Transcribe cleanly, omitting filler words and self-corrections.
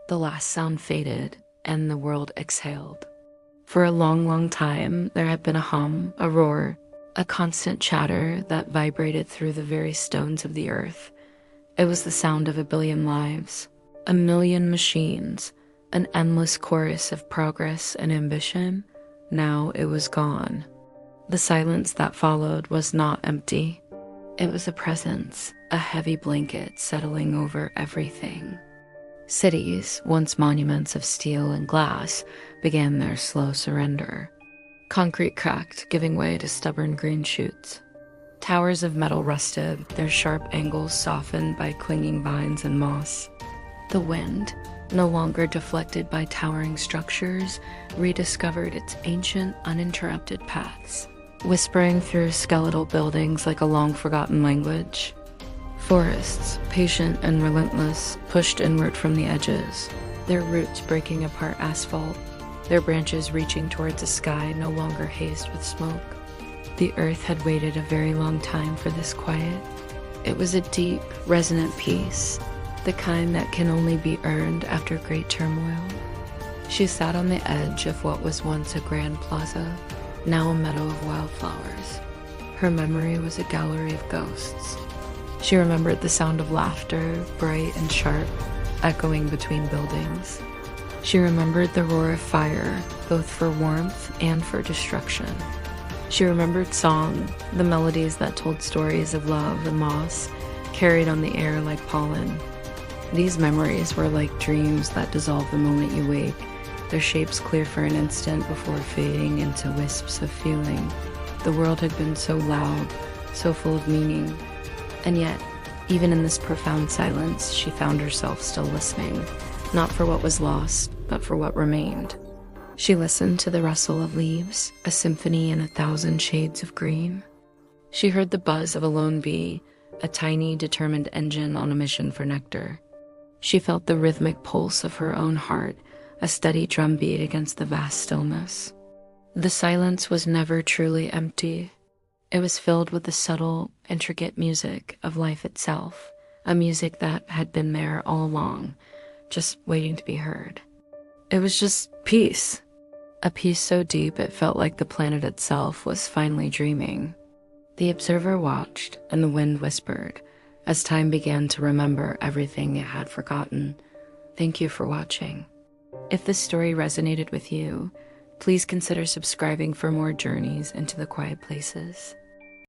The last sound faded, and the world exhaled. For a long, long time, there had been a hum, a roar, a constant chatter that vibrated through the very stones of the earth. It was the sound of a billion lives, a million machines, an endless chorus of progress and ambition. Now it was gone. The silence that followed was not empty. It was a presence, a heavy blanket settling over everything. Cities, once monuments of steel and glass, began their slow surrender. Concrete cracked, giving way to stubborn green shoots. Towers of metal rusted, their sharp angles softened by clinging vines and moss. The wind, no longer deflected by towering structures, rediscovered its ancient, uninterrupted paths, whispering through skeletal buildings like a long-forgotten language. Forests, patient and relentless, pushed inward from the edges, their roots breaking apart asphalt, their branches reaching towards a sky no longer hazed with smoke. The earth had waited a very long time for this quiet. It was a deep, resonant peace, the kind that can only be earned after great turmoil. She sat on the edge of what was once a grand plaza, now a meadow of wildflowers. Her memory was a gallery of ghosts. She remembered the sound of laughter, bright and sharp, echoing between buildings. She remembered the roar of fire, both for warmth and for destruction. She remembered song, the melodies that told stories of love and loss, carried on the air like pollen. These memories were like dreams that dissolve the moment you wake, their shapes clear for an instant before fading into wisps of feeling. The world had been so loud, so full of meaning. And yet, even in this profound silence, she found herself still listening, not for what was lost, but for what remained. She listened to the rustle of leaves, a symphony in 1,000 shades of green. She heard the buzz of a lone bee, a tiny, determined engine on a mission for nectar. She felt the rhythmic pulse of her own heart, a steady drumbeat against the vast stillness. The silence was never truly empty. It was filled with the subtle, intricate music of life itself, a music that had been there all along, just waiting to be heard. It was just peace, a peace so deep it felt like the planet itself was finally dreaming. The observer watched, and the wind whispered, as time began to remember everything it had forgotten. Thank you for watching. If this story resonated with you, please consider subscribing for more journeys into the quiet places.